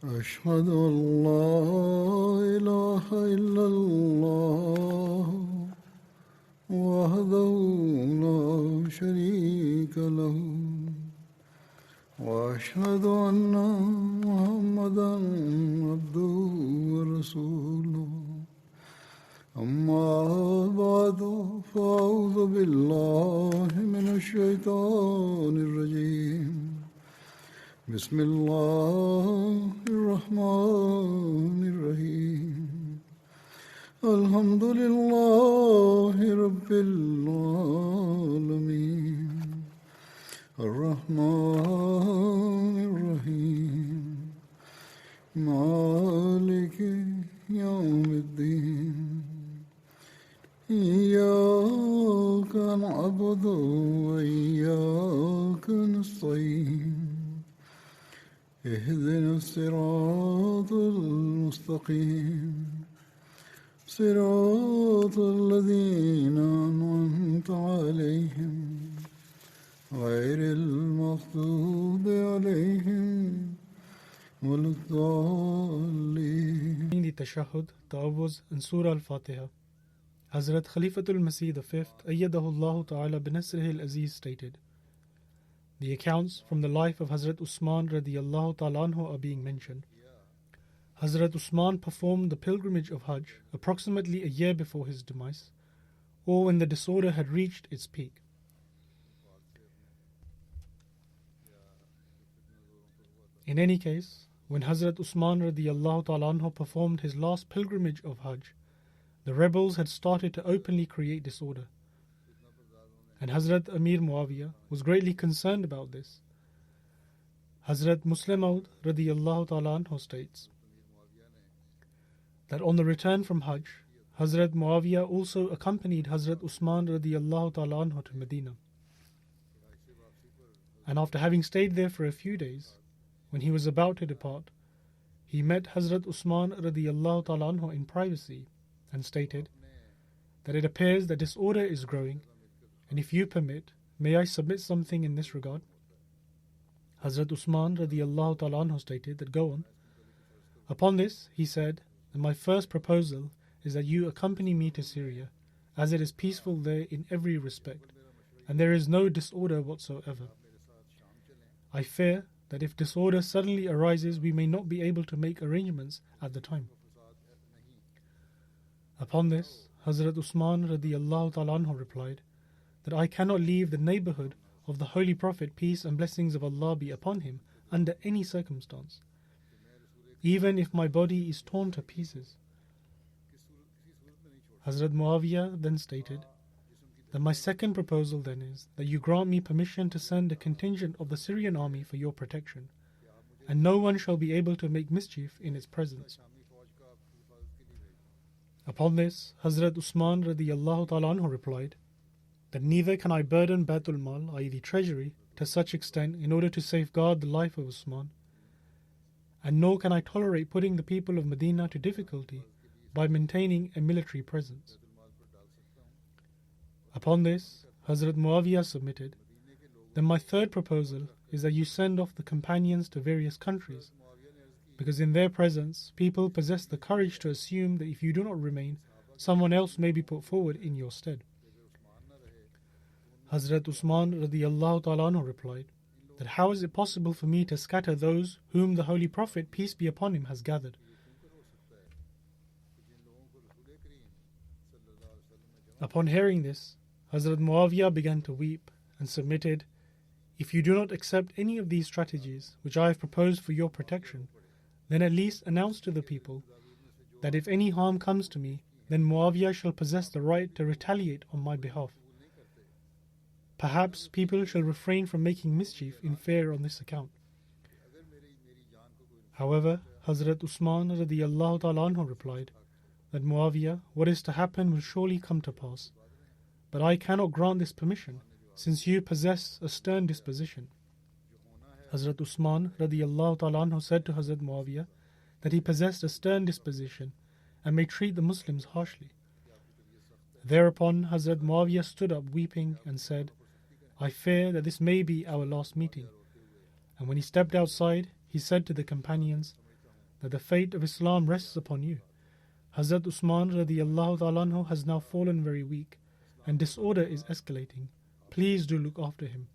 أشهد أن لا إله إلا الله وحده لا شريك له وأشهد أن محمدا عبده ورسوله أما بعد فأعوذ بالله من الشيطان الرجيم بسم الله الرحمن الرحيم الحمد لله رب العالمين الرحمن الرحيم مالك يوم الدين إياك نعبد وإياك نستعين اهدنا الصراط المستقيم صراط الذين أنعمت عليهم غير المغضوب عليهم ولا الضالين. The Tashahhud, Ta'awuz, and Surah Al-Fatiha. Hazrat Khalifatul Masih V, Ayyadahullah Ta'ala binasrihi al-Aziz stated, the accounts from the life of Hazrat Usman radiyallahu ta'ala anhu are being mentioned. Hazrat Usman performed the pilgrimage of Hajj approximately a year before his demise, or when the disorder had reached its peak. In any case, when Hazrat Usman radiyallahu ta'ala anhu performed his last pilgrimage of Hajj, the rebels had started to openly create disorder. And Hazrat Amir Muawiyah was greatly concerned about this. Hazrat Muslim Maud radiyallahu ta'ala anhu states that on the return from Hajj, Hazrat Muawiyah also accompanied Hazrat Usman radiyallahu ta'ala anhu to Medina. And after having stayed there for a few days, when he was about to depart, he met Hazrat Usman radiyallahu ta'ala anhu in privacy and stated that it appears that disorder is growing, and if you permit, may I submit something in this regard? Hazrat Usman radiyallahu ta'ala anhu stated that go on. Upon this, he said that my first proposal is that you accompany me to Syria, as it is peaceful there in every respect, and there is no disorder whatsoever. I fear that if disorder suddenly arises, we may not be able to make arrangements at the time. Upon this, Hazrat Usman radiyallahu ta'ala anhu replied that I cannot leave the neighborhood of the Holy Prophet, peace and blessings of Allah be upon him, under any circumstance, even if my body is torn to pieces. Hazrat Muawiyah then stated that my second proposal then is that you grant me permission to send a contingent of the Syrian army for your protection, and no one shall be able to make mischief in its presence. Upon this, Hazrat Usman radiyallahu ta'ala anhu replied that neither can I burden Baitul Mal, i.e. the treasury, to such extent in order to safeguard the life of Usman, and nor can I tolerate putting the people of Medina to difficulty by maintaining a military presence. Upon this, Hazrat Muawiyah submitted, then my third proposal is that you send off the companions to various countries, because in their presence people possess the courage to assume that if you do not remain, someone else may be put forward in your stead. Hazrat Usman radiyallahu ta'ala anhu replied that how is it possible for me to scatter those whom the Holy Prophet, peace be upon him, has gathered? Upon hearing this, Hazrat Muawiyah began to weep and submitted, if you do not accept any of these strategies which I have proposed for your protection, then at least announce to the people that if any harm comes to me, then Muawiyah shall possess the right to retaliate on my behalf. Perhaps people shall refrain from making mischief in fear on this account. However, Hazrat Usman radiyallahu ta'ala anhu replied that Muawiyah, what is to happen will surely come to pass, but I cannot grant this permission, since you possess a stern disposition. Hazrat Usman radiyallahu ta'ala anhu said to Hazrat Muawiyah that he possessed a stern disposition and may treat the Muslims harshly. Thereupon Hazrat Muawiyah stood up weeping and said, I fear that this may be our last meeting. And when he stepped outside, he said to the companions, that the fate of Islam rests upon you. Hazrat Usman radiallahu ta'ala anhu has now fallen very weak, and disorder is escalating. Please do look after him.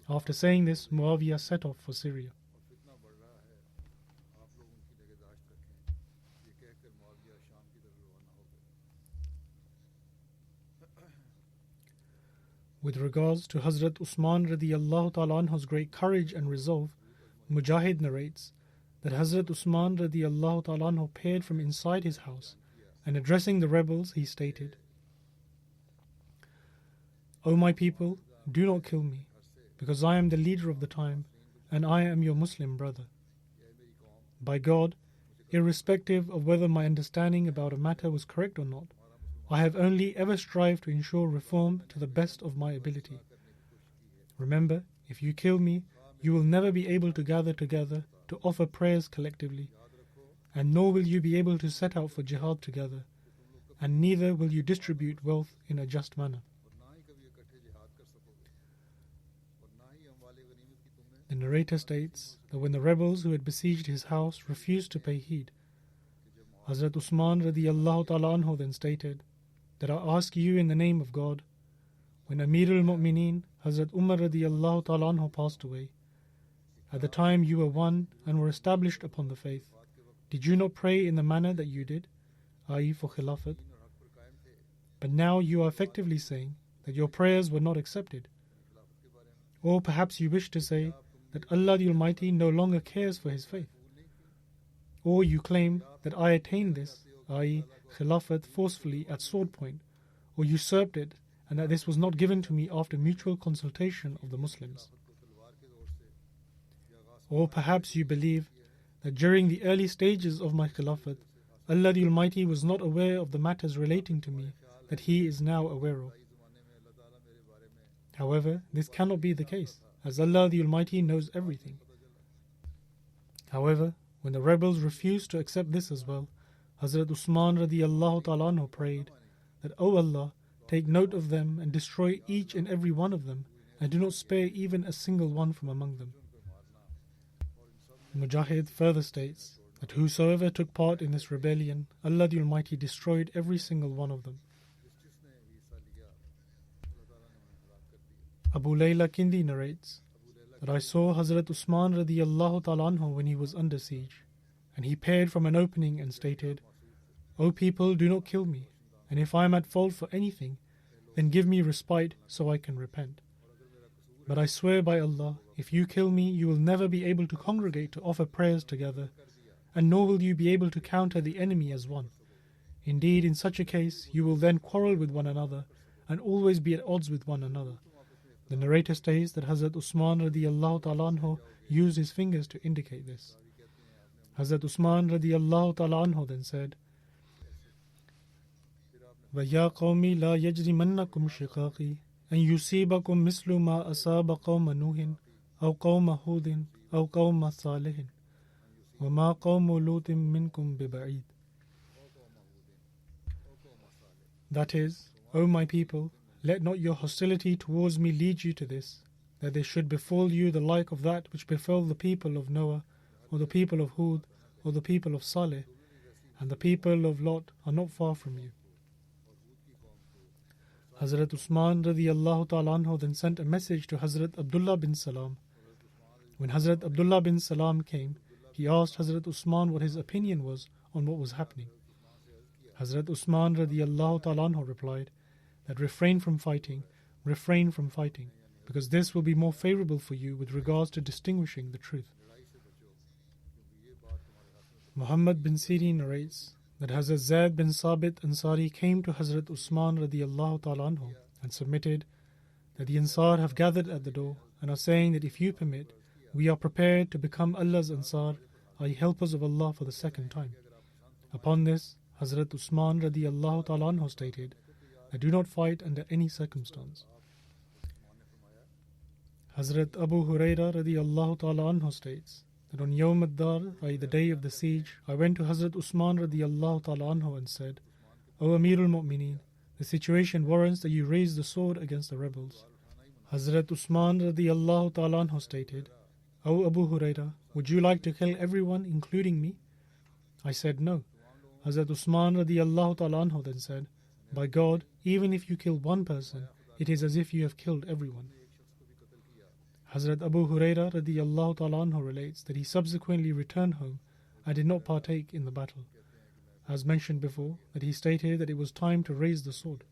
After saying this, Muawiyah set off for Syria. With regards to Hazrat Usman radiallahu ta'ala anhu's great courage and resolve, Mujahid narrates that Hazrat Usman radiallahu ta'ala anhu appeared from inside his house, and addressing the rebels he stated, "O my people, do not kill me, because I am the leader of the time, and I am your Muslim brother. By God, irrespective of whether my understanding about a matter was correct or not, I have only ever strived to ensure reform to the best of my ability. Remember, if you kill me, you will never be able to gather together to offer prayers collectively, and nor will you be able to set out for jihad together, and neither will you distribute wealth in a just manner." The narrator states that when the rebels who had besieged his house refused to pay heed, Hazrat Usman radiallahu ta'ala anhu then stated that I ask you in the name of God, when Amir al-Mu'mineen Hazrat Umar radiallahu ta'ala anhu passed away, at the time you were one and were established upon the faith, did you not pray in the manner that you did, i.e. for Khilafat? But now you are effectively saying that your prayers were not accepted. Or perhaps you wish to say that Allah the Almighty no longer cares for His faith. Or you claim that I attained this, i.e. Khilafat, forcefully at sword point, or usurped it, and that this was not given to me after mutual consultation of the Muslims. Or perhaps you believe that during the early stages of my Khilafat, Allah the Almighty was not aware of the matters relating to me that He is now aware of. However, this cannot be the case, as Allah the Almighty knows everything. However, when the rebels refused to accept this as well, Hazrat Usman radiallahu ta'ala anhu prayed that, "O Allah, take note of them and destroy each and every one of them, and do not spare even a single one from among them." Mujahid further states that whosoever took part in this rebellion, Allah the Almighty destroyed every single one of them. Abu Layla Kindi narrates that I saw Hazrat Usman radiallahu ta'ala anhu when he was under siege, and he peered from an opening and stated, "O people, do not kill me, and if I am at fault for anything, then give me respite so I can repent. But I swear by Allah, if you kill me, you will never be able to congregate to offer prayers together, and nor will you be able to counter the enemy as one. Indeed, in such a case, you will then quarrel with one another, and always be at odds with one another." The narrator states that Hazrat Usman radiallahu ta'ala anhu used his fingers to indicate this. Hazrat Usman radiallahu ta'ala anhu then said, وَيَا قَوْمِ لَا يَجْرِمَنَّكُمْ شِقَاقِي أَنْ يُصِيبَكُمْ مِثْلُ مَا أَصَابَ قَوْمَ نُوحٍ أَوْ قَوْمَ هُودٍ أَوْ قَوْمَ صَالِحٍ وَمَا قَوْمُ لُوطٍ مِنْكُمْ بِبَعِيدٍ. That is, O my people, let not your hostility towards me lead you to this, that there should befall you the like of that which befell the people of Noah, or the people of Hud, or the people of Saleh, and the people of Lot are not far from you. Hazrat Usman radiallahu ta'ala anhu then sent a message to Hazrat Abdullah bin Salam. When Hazrat Abdullah bin Salam came, he asked Hazrat Usman what his opinion was on what was happening. Hazrat Usman radiallahu ta'ala anhu replied that refrain from fighting, because this will be more favorable for you with regards to distinguishing the truth. Muhammad bin Sirin narrates that Hazrat Zaid bin Sabit Ansari came to Hazrat Usman radiallahu ta'ala anhu and submitted that the Ansar have gathered at the door and are saying that if you permit, we are prepared to become Allah's Ansar, i.e. helpers of Allah for the second time. Upon this, Hazrat Usman radiallahu ta'ala anhu stated that do not fight under any circumstance. Hazrat Abu Huraira radiallahu ta'ala anhu states that on Yawm ad-Dar, i.e. the day of the siege, I went to Hazrat Usman radiallahu ta'ala anhu and said, "O Amir al-Mu'mineen, the situation warrants that you raise the sword against the rebels." Hazrat Usman radiallahu ta'ala anhu stated, "O Abu Huraira, would you like to kill everyone, including me? I said, no. Hazrat Usman radiallahu ta'ala anhu then said, by God, even if you kill one person, it is as if you have killed everyone. Hazrat Abu Huraira radiallahu ta'ala anhu relates that he subsequently returned home and did not partake in the battle. As mentioned before, that he stated that it was time to raise the sword.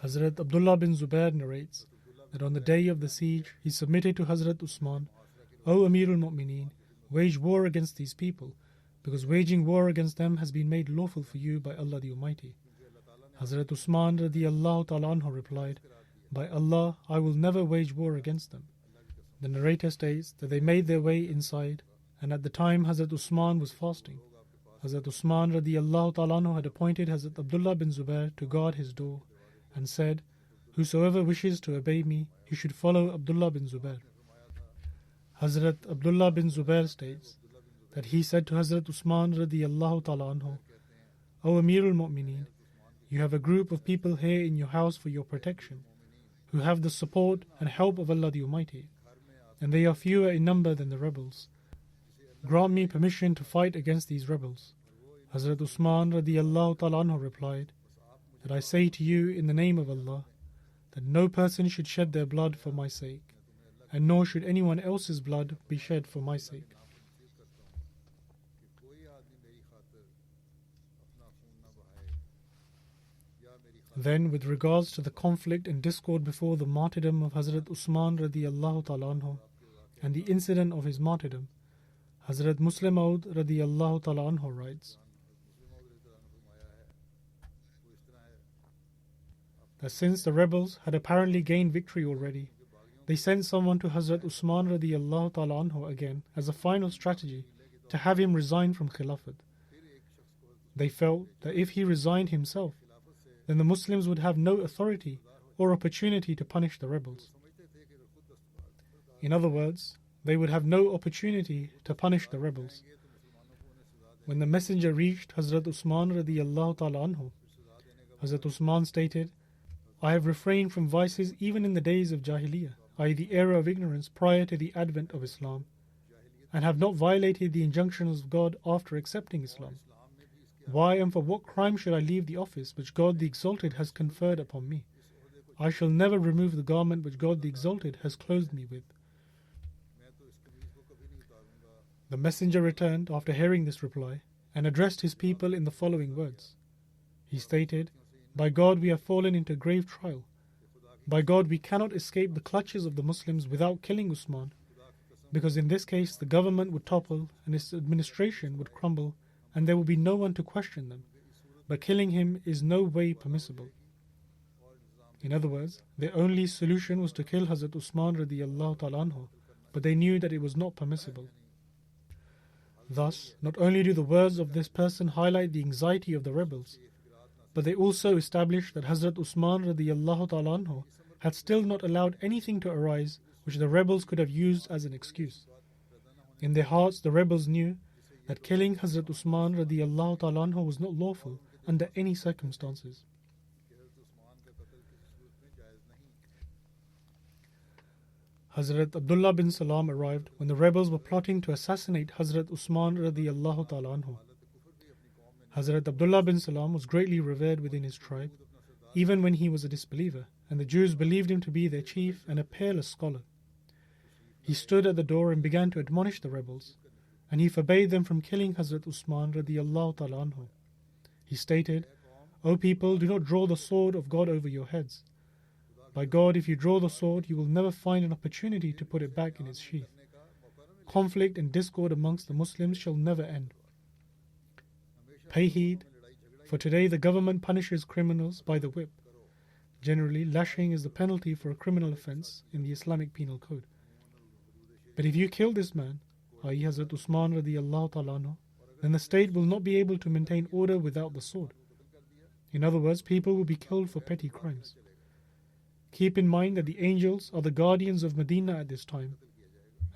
Hazrat Abdullah bin Zubair narrates that on the day of the siege, he submitted to Hazrat Usman, O Amirul Mu'mineen, wage war against these people, because waging war against them has been made lawful for you by Allah the Almighty. Hazrat Usman radiallahu ta'ala anhu replied, by Allah, I will never wage war against them. The narrator states that they made their way inside, and at the time Hazrat Usman was fasting. Hazrat Usman radiallahu ta'ala anhu had appointed Hazrat Abdullah bin Zubair to guard his door, and said, whosoever wishes to obey me, he should follow Abdullah bin Zubair. Hazrat Abdullah bin Zubair states that he said to Hazrat Usman radiallahu ta'ala anhu, O Amirul Mu'mineen, you have a group of people here in your house for your protection, who have the support and help of Allah the Almighty, and they are fewer in number than the rebels. Grant me permission to fight against these rebels. Hazrat Usman radiallahu ta'ala anhu replied, that I say to you in the name of Allah, that no person should shed their blood for my sake, and nor should anyone else's blood be shed for my sake. Then, with regards to the conflict and discord before the martyrdom of Hazrat Usman radiallahu ta'ala anhu and the incident of his martyrdom, Hazrat Muslim Maud radiallahu ta'ala anhu writes that since the rebels had apparently gained victory already, they sent someone to Hazrat Usman radiallahu ta'ala anhu again as a final strategy to have him resign from Khilafat. They felt that if he resigned himself, then the Muslims would have no authority or opportunity to punish the rebels. In other words, they would have no opportunity to punish the rebels. When the messenger reached Hazrat Usman radiallahu ta'ala anhu, Hazrat Usman stated, I have refrained from vices even in the days of Jahiliyyah, i.e. the era of ignorance prior to the advent of Islam, and have not violated the injunctions of God after accepting Islam. Why and for what crime should I leave the office which God the Exalted has conferred upon me? I shall never remove the garment which God the Exalted has clothed me with. The messenger returned after hearing this reply and addressed his people in the following words. He stated, by God we have fallen into grave trial. By God we cannot escape the clutches of the Muslims without killing Usman, because in this case the government would topple and its administration would crumble, and there will be no one to question them. But killing him is no way permissible. In other words, their only solution was to kill Hazrat Usman radiallahu ta'ala anhu, but they knew that it was not permissible. Thus, not only do the words of this person highlight the anxiety of the rebels, but they also establish that Hazrat Usman radiallahu ta'ala anhu had still not allowed anything to arise which the rebels could have used as an excuse. In their hearts, the rebels knew that killing Hazrat Usman radiallahu ta'ala anhu was not lawful under any circumstances. Hazrat Abdullah bin Salam arrived when the rebels were plotting to assassinate Hazrat Usman radiallahu ta'ala anhu. Hazrat Abdullah bin Salam was greatly revered within his tribe, even when he was a disbeliever, and the Jews believed him to be their chief and a peerless scholar. He stood at the door and began to admonish the rebels, and he forbade them from killing Hazrat Usman radiallahu ta'ala anhu. He stated, O people, do not draw the sword of God over your heads. By God, if you draw the sword, you will never find an opportunity to put it back in its sheath. Conflict and discord amongst the Muslims shall never end. Pay heed, for today the government punishes criminals by the whip. Generally, lashing is the penalty for a criminal offence in the Islamic Penal Code. But if you kill this man, i.e. Hazrat Usman radiallahu ta'ala anhu, then the state will not be able to maintain order without the sword. In other words, people will be killed for petty crimes. Keep in mind that the angels are the guardians of Medina at this time,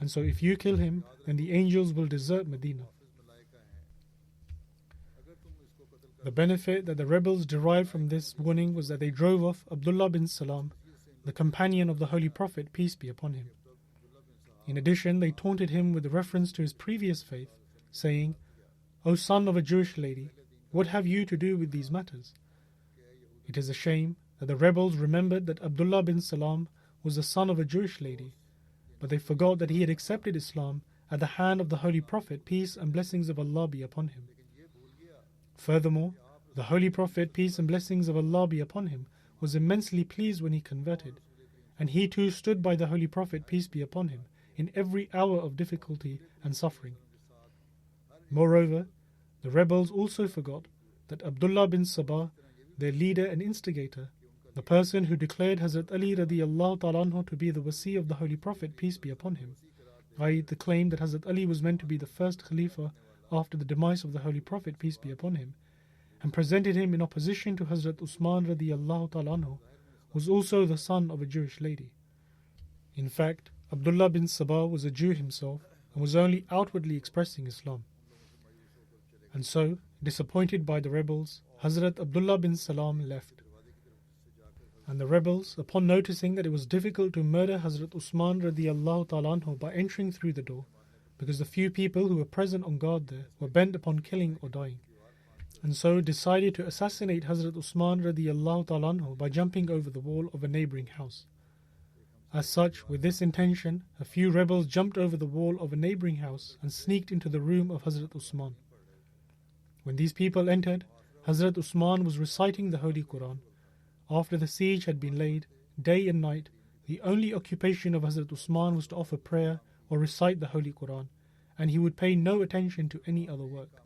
and so if you kill him, then the angels will desert Medina. The benefit that the rebels derived from this warning was that they drove off Abdullah bin Salam, the companion of the Holy Prophet, peace be upon him. In addition, they taunted him with reference to his previous faith, saying, "O son of a Jewish lady, what have you to do with these matters?" It is a shame that the rebels remembered that Abdullah bin Salam was the son of a Jewish lady, but they forgot that he had accepted Islam at the hand of the Holy Prophet, peace and blessings of Allah be upon him. Furthermore, the Holy Prophet, peace and blessings of Allah be upon him, was immensely pleased when he converted, and he too stood by the Holy Prophet, peace be upon him, in every hour of difficulty and suffering. Moreover, the rebels also forgot that Abdullah bin Sabah, their leader and instigator, the person who declared Hazrat Ali radiallahu ta'ala anhu to be the wasi of the Holy Prophet, peace be upon him, i.e. the claim that Hazrat Ali was meant to be the first Khalifa after the demise of the Holy Prophet, peace be upon him, and presented him in opposition to Hazrat Usman radiallahu ta'ala anhu, was also the son of a Jewish lady. In fact, Abdullah bin Sabah was a Jew himself and was only outwardly expressing Islam. And so, disappointed by the rebels, Hazrat Abdullah bin Salam left. And the rebels, upon noticing that it was difficult to murder Hazrat Usman radiallahu ta'ala anhu by entering through the door, because the few people who were present on guard there were bent upon killing or dying, and so decided to assassinate Hazrat Usman radiallahu ta'ala anhu by jumping over the wall of a neighboring house. As such, with this intention, a few rebels jumped over the wall of a neighboring house and sneaked into the room of Hazrat Usman. When these people entered, Hazrat Usman was reciting the Holy Quran. After the siege had been laid, day and night, the only occupation of Hazrat Usman was to offer prayer or recite the Holy Quran, and he would pay no attention to any other work.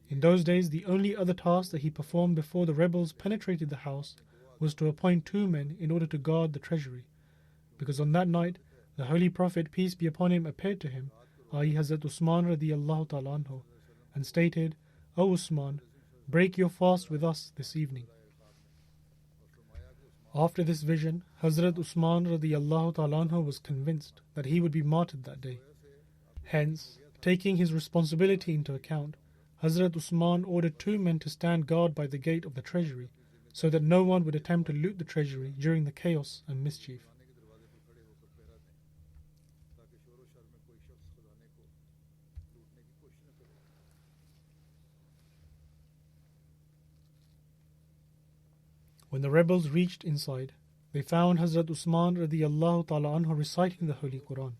In those days, the only other task that he performed before the rebels penetrated the house was to appoint 2 men in order to guard the treasury, because on that night the Holy Prophet, peace be upon him, appeared to him, i.e. Hazrat Usman radiallahu ta'ala anhu, and stated, "O Usman, break your fast with us this evening." After this vision, Hazrat Usman radiallahu ta'ala anhu was convinced that he would be martyred that day. Hence, taking his responsibility into account, Hazrat Usman ordered 2 men to stand guard by the gate of the treasury, so that no one would attempt to loot the treasury during the chaos and mischief. When the rebels reached inside, they found Hazrat Usman radiallahu ta'ala anhu reciting the Holy Quran.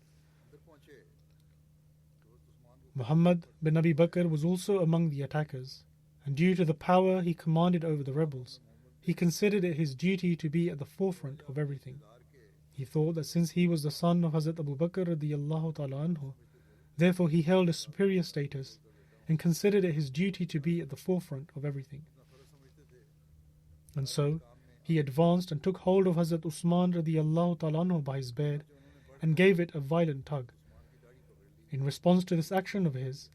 Muhammad bin Abi Bakr was also among the attackers, and due to the power he commanded over the rebels, he considered it his duty to be at the forefront of everything. He thought that since he was the son of Hazrat Abu Bakr radiallahu ta'ala anhu, therefore he held a superior status and considered it his duty to be at the forefront of everything. And so, he advanced and took hold of Hazrat Usman radiallahu ta'ala anhu by his beard and gave it a violent tug. In response to this action of his,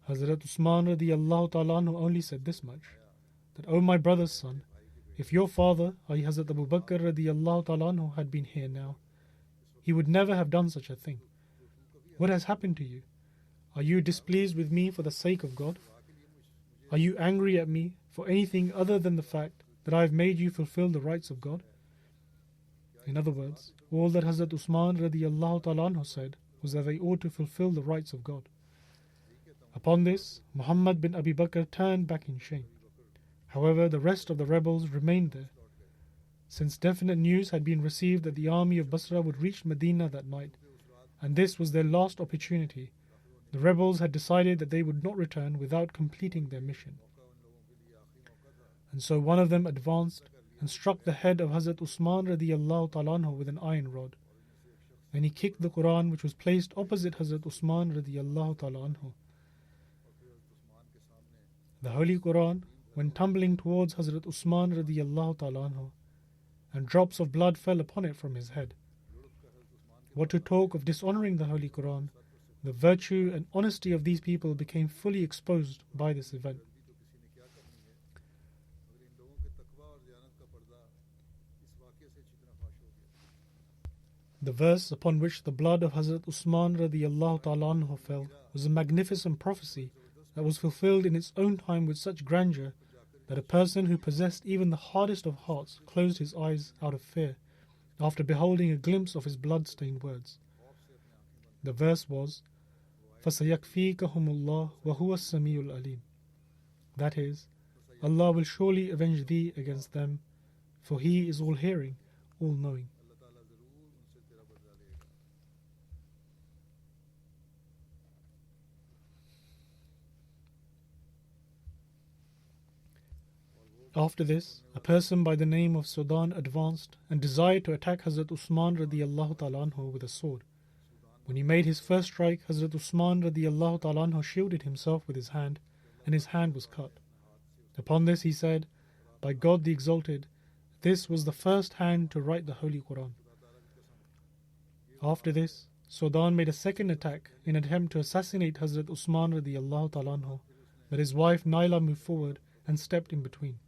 Hazrat Usman radiallahu ta'ala anhu only said this much, that, "O my brother's son, if your father, i.e. Hazrat Abu Bakr radiallahu ta'ala anhu, had been here now, he would never have done such a thing. What has happened to you? Are you displeased with me for the sake of God? Are you angry at me for anything other than the fact that I have made you fulfill the rights of God?" In other words, all that Hazrat Usman radiallahu ta'ala anhu said was that they ought to fulfill the rights of God. Upon this, Muhammad bin Abi Bakr turned back in shame. However, the rest of the rebels remained there. Since definite news had been received that the army of Basra would reach Medina that night, and this was their last opportunity, the rebels had decided that they would not return without completing their mission. And so one of them advanced and struck the head of Hazrat Usman radiallahu ta'ala anhu with an iron rod. Then he kicked the Quran which was placed opposite Hazrat Usman radiallahu ta'ala anhu. The Holy Quran went tumbling towards Hazrat Usman radiallahu ta'ala anhu, and drops of blood fell upon it from his head. What to talk of dishonoring the Holy Quran, the virtue and honesty of these people became fully exposed by this event. The verse upon which the blood of Hazrat Usman radiallahu ta'ala anhu fell was a magnificent prophecy that was fulfilled in its own time with such grandeur that a person who possessed even the hardest of hearts closed his eyes out of fear after beholding a glimpse of his blood-stained words. The verse was, فَسَيَكْفِيكَهُمُ اللَّهُ وَهُوَ السَّمِيعُ الْعَلِيمُ. That is, Allah will surely avenge thee against them, for He is all-hearing, all-knowing. After this, a person by the name of Sudan advanced and desired to attack Hazrat Usman radiallahu ta'ala anhu with a sword. When he made his first strike, Hazrat Usman radiallahu ta'ala anhu shielded himself with his hand, and his hand was cut. Upon this he said, "By God the Exalted, this was the first hand to write the Holy Quran." After this, Sudan made a second attack in an attempt to assassinate Hazrat Usman radiallahu ta'ala anhu, but his wife Naila moved forward and stepped in between.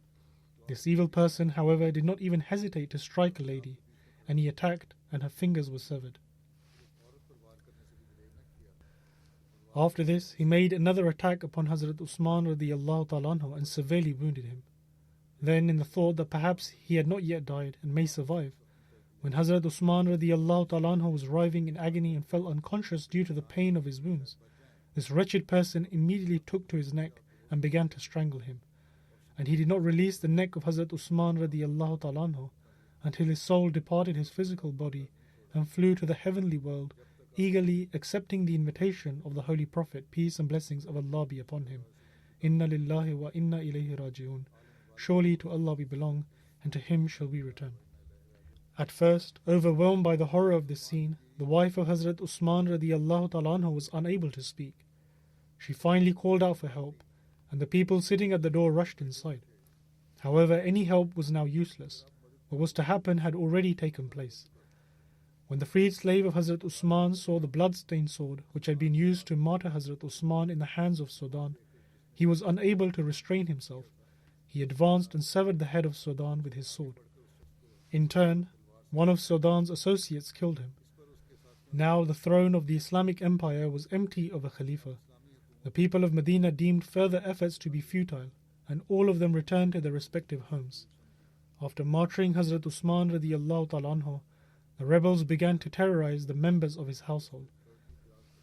This evil person, however, did not even hesitate to strike a lady, and he attacked, and her fingers were severed. After this, he made another attack upon Hazrat Usman radiallahu ta'ala anhu and severely wounded him. Then, in the thought that perhaps he had not yet died and may survive, when Hazrat Usman radiallahu ta'ala anhu was writhing in agony and fell unconscious due to the pain of his wounds, this wretched person immediately took to his neck and began to strangle him. And he did not release the neck of Hazrat Usman radiallahu ta'ala anhu until his soul departed his physical body and flew to the heavenly world, eagerly accepting the invitation of the Holy Prophet, peace and blessings of Allah be upon him. Inna lillahi wa inna ilayhi raji'un. Surely to Allah we belong, and to Him shall we return. At first, overwhelmed by the horror of this scene, the wife of Hazrat Usman radiallahu ta'ala anhu was unable to speak. She finally called out for help, and the people sitting at the door rushed inside. However, any help was now useless. What was to happen had already taken place. When the freed slave of Hazrat Usman saw the blood-stained sword which had been used to martyr Hazrat Usman in the hands of Sudan, he was unable to restrain himself. He advanced and severed the head of Sudan with his sword. In turn, one of Sudan's associates killed him. Now the throne of the Islamic Empire was empty of a Khalifa. The people of Medina deemed further efforts to be futile, and all of them returned to their respective homes. After martyring Hazrat Usman radiallahu ta'ala anhu, the rebels began to terrorize the members of his household.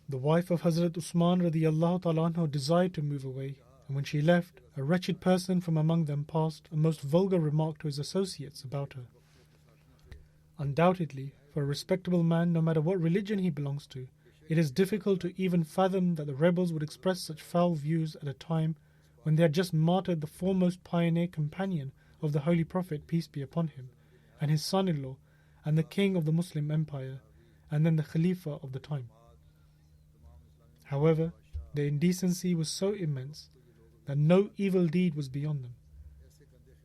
The wife of Hazrat Usman radiallahu ta'ala anhu desired to move away, and when she left, a wretched person from among them passed a most vulgar remark to his associates about her. Undoubtedly, for a respectable man, no matter what religion he belongs to, it is difficult to even fathom that the rebels would express such foul views at a time when they had just martyred the foremost pioneer companion of the Holy Prophet, peace be upon him, and his son-in-law, and the king of the Muslim Empire, and then the Khalifa of the time. However, their indecency was so immense that no evil deed was beyond them.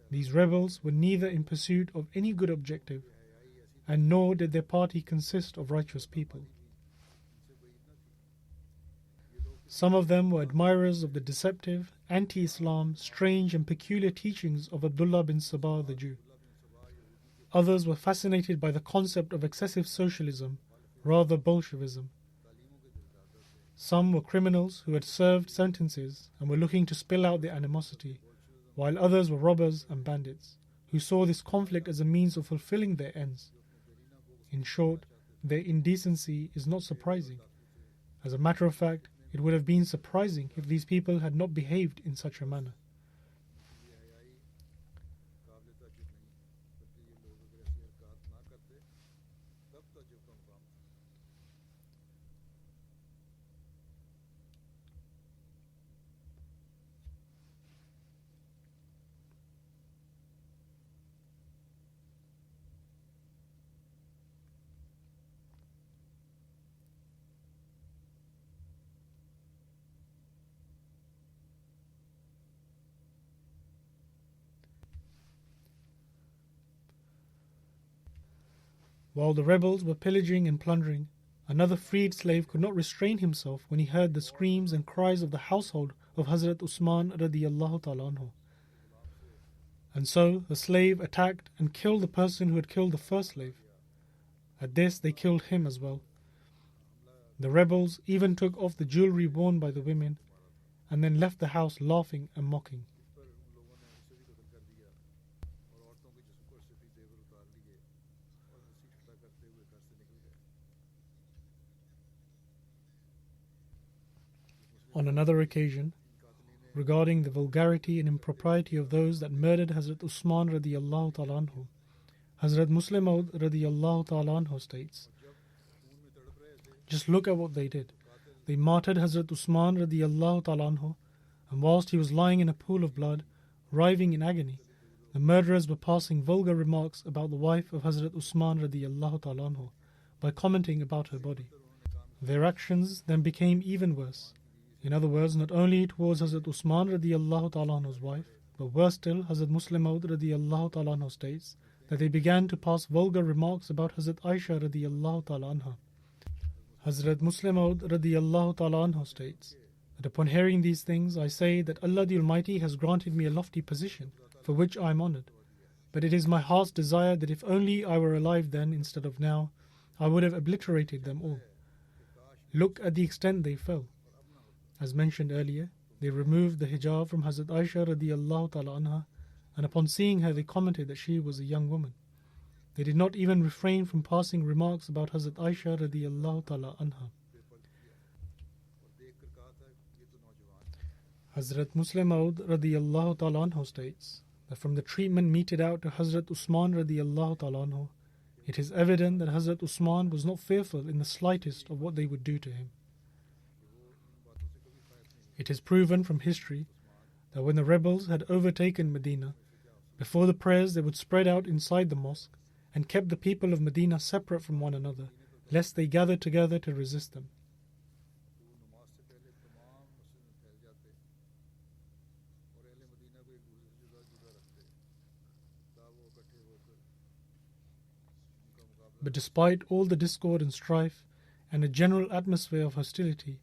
These rebels were neither in pursuit of any good objective, and nor did their party consist of righteous people. Some of them were admirers of the deceptive, anti-Islam, strange and peculiar teachings of Abdullah bin Sabah the Jew. Others were fascinated by the concept of excessive socialism, rather Bolshevism. Some were criminals who had served sentences and were looking to spill out their animosity, while others were robbers and bandits, who saw this conflict as a means of fulfilling their ends. In short, their indecency is not surprising. As a matter of fact, it would have been surprising if these people had not behaved in such a manner. While the rebels were pillaging and plundering, another freed slave could not restrain himself when he heard the screams and cries of the household of Hazrat Usman radiallahu ta'ala anhu. And so the slave attacked and killed the person who had killed the first slave. At this they killed him as well. The rebels even took off the jewelry worn by the women and then left the house laughing and mocking. on another occasion, regarding the vulgarity and impropriety of those that murdered Hazrat Usman radiallahu ta'ala anhu, Hazrat Muslim Maud radiallahu ta'ala anhu states, just look at what they did. They martyred Hazrat Usman radiallahu ta'ala anhu, and whilst he was lying in a pool of blood, writhing in agony, the murderers were passing vulgar remarks about the wife of Hazrat Usman radiallahu ta'ala anhu by commenting about her body. Their actions then became even worse. In other words, not only towards Hazrat Usman radiallahu ta'ala anhu's wife, but worse still, Hazrat Muslim Maud radiallahu ta'ala anhu states that they began to pass vulgar remarks about Hazrat Aisha radiallahu ta'ala anha. Hazrat Muslim Maud radiallahu ta'ala anhu states that upon hearing these things, I say that Allah the Almighty has granted me a lofty position, for which I am honored. But it is my heart's desire that if only I were alive then instead of now, I would have obliterated them all. Look at the extent they fell. As mentioned earlier, they removed the hijab from Hazrat Aisha radiallahu ta'ala anha, and upon seeing her they commented that she was a young woman. They did not even refrain from passing remarks about Hazrat Aisha radiallahu ta'ala anha. Hazrat Muslim Maud radiallahu ta'ala anhu states that from the treatment meted out to Hazrat Usman radiallahu ta'ala anhu, it is evident that Hazrat Usman was not fearful in the slightest of what they would do to him. It is proven from history that when the rebels had overtaken Medina, before the prayers they would spread out inside the mosque and kept the people of Medina separate from one another, lest they gather together to resist them. But despite all the discord and strife and a general atmosphere of hostility,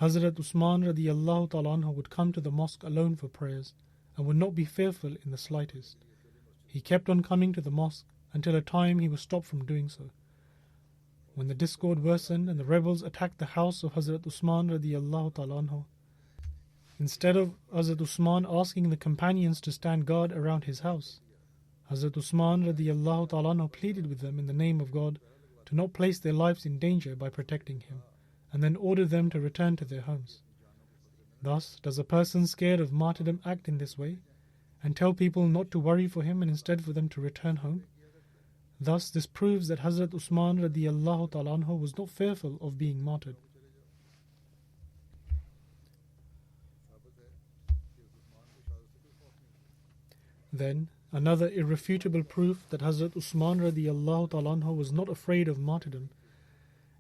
Hazrat Usman radiallahu ta'ala anhu would come to the mosque alone for prayers and would not be fearful in the slightest. He kept on coming to the mosque until a time he was stopped from doing so. When the discord worsened and the rebels attacked the house of Hazrat Usman radiallahu ta'ala anhu, instead of Hazrat Usman asking the companions to stand guard around his house, Hazrat Usman radiallahu ta'ala anhu pleaded with them in the name of God to not place their lives in danger by protecting him, and then ordered them to return to their homes. Thus, does a person scared of martyrdom act in this way, and tell people not to worry for him and instead for them to return home? Thus, this proves that Hazrat Usman radiallahu ta'ala anhu was not fearful of being martyred. Then, another irrefutable proof that Hazrat Usman radiallahu ta'ala anhu was not afraid of martyrdom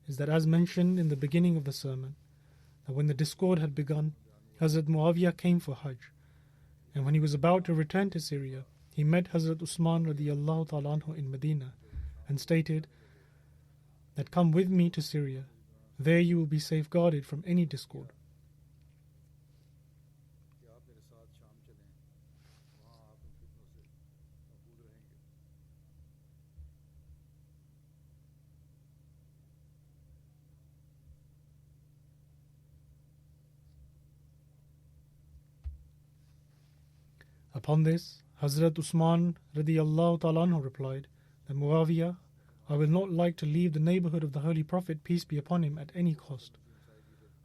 is that, as mentioned in the beginning of the sermon, that when the discord had begun, Hazrat Muawiyah came for Hajj, and when he was about to return to Syria, he met Hazrat Usman radiallahu ta'ala anhu in Medina and stated that, come with me to Syria, there you will be safeguarded from any discord. Upon this, Hazrat Usman radiallahu ta'ala anhu replied that, Muawiyah, I will not like to leave the neighborhood of the Holy Prophet, peace be upon him, at any cost.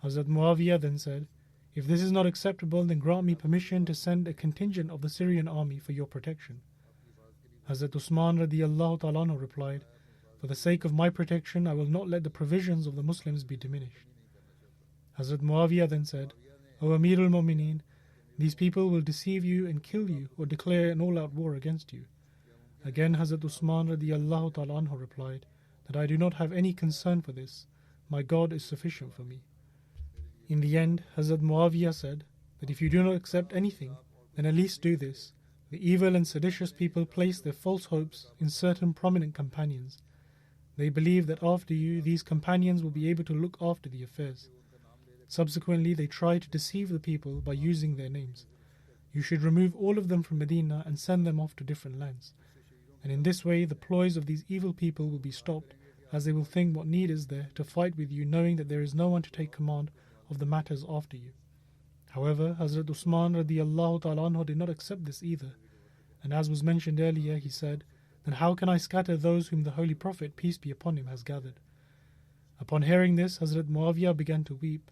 Hazrat Muawiyah then said, if this is not acceptable, then grant me permission to send a contingent of the Syrian army for your protection. Hazrat Usman radiallahu ta'ala anhu replied, for the sake of my protection, I will not let the provisions of the Muslims be diminished. Hazrat Muawiyah then said, O Amir al-Mu'mineen, these people will deceive you and kill you or declare an all-out war against you. Again Hazrat Usman radiallahu ta'ala anhu replied that I do not have any concern for this. My God is sufficient for me. In the end, Hazrat Muawiyah said that if you do not accept anything, then at least do this. The evil and seditious people place their false hopes in certain prominent companions. They believe that after you, these companions will be able to look after the affairs. Subsequently, they try to deceive the people by using their names. You should remove all of them from Medina and send them off to different lands. And in this way, the ploys of these evil people will be stopped, as they will think what need is there to fight with you, knowing that there is no one to take command of the matters after you. However, Hazrat Usman radiallahu ta'ala anhu did not accept this either. And as was mentioned earlier, he said, then how can I scatter those whom the Holy Prophet, peace be upon him, has gathered? Upon hearing this, Hazrat Muawiyah began to weep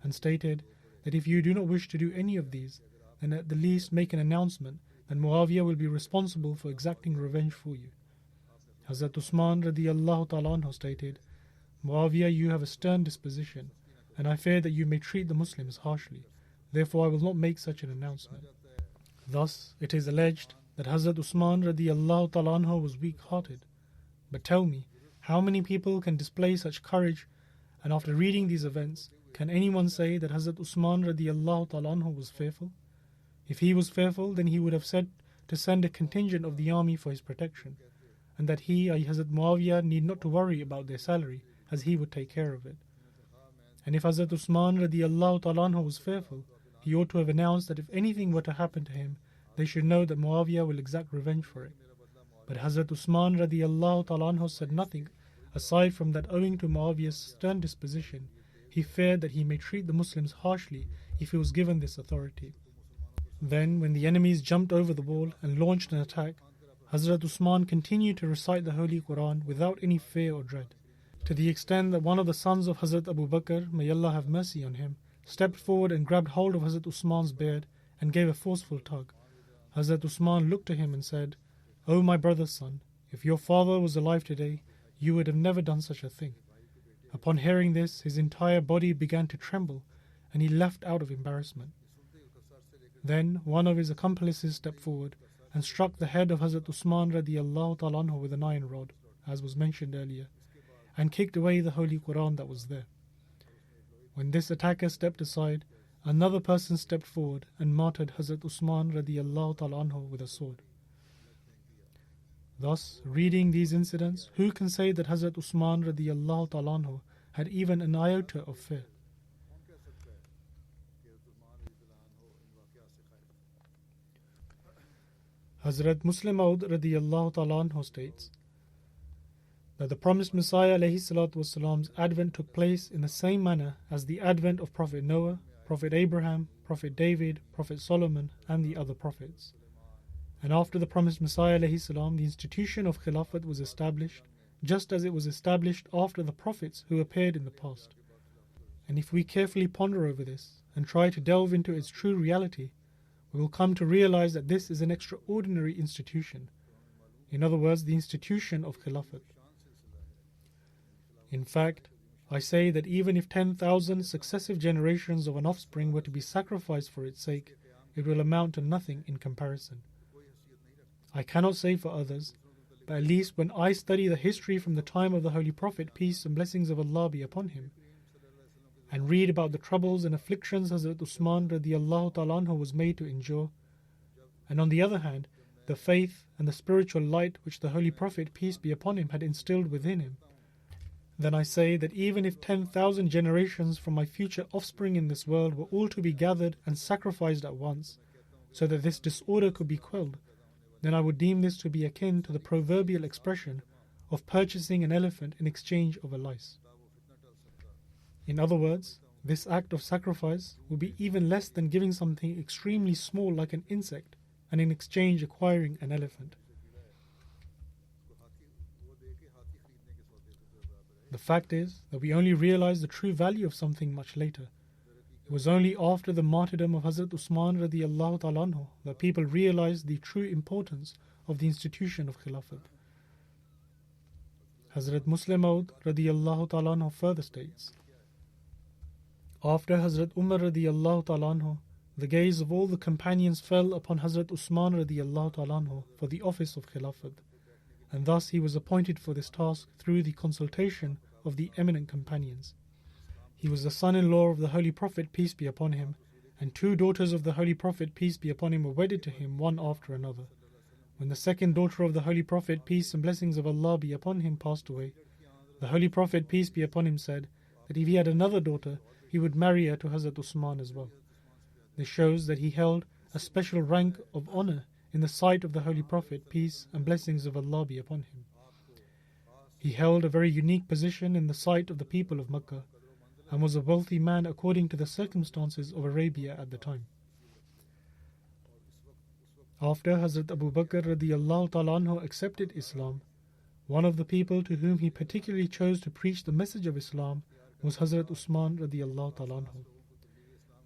and stated that if you do not wish to do any of these, then at the least make an announcement that Muawiyah will be responsible for exacting revenge for you. Hazrat Usman radiyallahu ta'ala anhu stated, Muawiyah, you have a stern disposition, and I fear that you may treat the Muslims harshly. Therefore I will not make such an announcement. Thus, it is alleged that Hazrat Usman radiyallahu ta'ala anhu was weak-hearted. But tell me, how many people can display such courage, and after reading these events, can anyone say that Hazrat Usman radiyallahu ta'ala anhu was fearful? If he was fearful, then he would have said to send a contingent of the army for his protection, and that he, Hazrat Muawiyah, need not to worry about their salary, as he would take care of it. And if Hazrat Usman radiyallahu ta'ala anhu was fearful, he ought to have announced that if anything were to happen to him, they should know that Muawiyah will exact revenge for it. But Hazrat Usman radiyallahu ta'ala anhu said nothing, aside from that owing to Muawiyah's stern disposition, he feared that he may treat the Muslims harshly if he was given this authority. Then, when the enemies jumped over the wall and launched an attack, Hazrat Usman continued to recite the Holy Quran without any fear or dread, to the extent that one of the sons of Hazrat Abu Bakr, may Allah have mercy on him, stepped forward and grabbed hold of Hazrat Usman's beard and gave a forceful tug. Hazrat Usman looked to him and said, "O my brother's son, if your father was alive today, you would have never done such a thing." Upon hearing this, his entire body began to tremble, and he laughed out of embarrassment. Then one of his accomplices stepped forward and struck the head of Hazrat Usman radiyallahu ta'ala anhu with an iron rod, as was mentioned earlier, and kicked away the Holy Quran that was there. When this attacker stepped aside, another person stepped forward and martyred Hazrat Usman radiyallahu ta'ala anhu with a sword. Thus, reading these incidents, who can say that Hazrat Usman radiyallahu ta'ala anhu had even an iota of fear? Hazrat Muslim Maud radiyallahu ta'ala anhu states that the promised Messiah alayhi salatu wasalam's advent took place in the same manner as the advent of Prophet Noah, Prophet Abraham, Prophet David, Prophet Solomon, and the other prophets. And after the promised Messiah alayhi salam, the institution of Khilafat was established, just as it was established after the prophets who appeared in the past. And if we carefully ponder over this and try to delve into its true reality, we will come to realize that this is an extraordinary institution. In other words, the institution of Khilafat. In fact, I say that even if 10,000 successive generations of an offspring were to be sacrificed for its sake, it will amount to nothing in comparison. I cannot say for others, but at least when I study the history from the time of the Holy Prophet, peace and blessings of Allah be upon him, and read about the troubles and afflictions Hazrat Usman radiyallahu ta'ala anhu was made to endure, and on the other hand, the faith and the spiritual light which the Holy Prophet, peace be upon him, had instilled within him, then I say that even if 10,000 generations from my future offspring in this world were all to be gathered and sacrificed at once, so that this disorder could be quelled, then I would deem this to be akin to the proverbial expression of purchasing an elephant in exchange of a lice. In other words, this act of sacrifice would be even less than giving something extremely small like an insect and in exchange acquiring an elephant. The fact is that we only realize the true value of something much later. It was only after the martyrdom of Hazrat Usman radiyallahu ta'ala anhu that people realized the true importance of the institution of Khilafat. Hazrat Muslim Maud radiyallahu ta'ala anhu further states, after Hazrat Umar radiyallahu ta'ala anhu, the gaze of all the companions fell upon Hazrat Usman radiyallahu ta'ala anhu for the office of Khilafat, and thus he was appointed for this task through the consultation of the eminent companions. He was the son-in-law of the Holy Prophet, peace be upon him, and two daughters of the Holy Prophet, peace be upon him, were wedded to him one after another. When the second daughter of the Holy Prophet, peace and blessings of Allah be upon him, passed away, the Holy Prophet, peace be upon him, said that if he had another daughter, he would marry her to Hazrat Usman as well. This shows that he held a special rank of honor in the sight of the Holy Prophet, peace and blessings of Allah be upon him. He held a very unique position in the sight of the people of Makkah, and was a wealthy man according to the circumstances of Arabia at the time. After Hazrat Abu Bakr radiyallahu ta'ala anhu accepted Islam, one of the people to whom he particularly chose to preach the message of Islam was Hazrat Usman radiyallahu ta'ala anhu.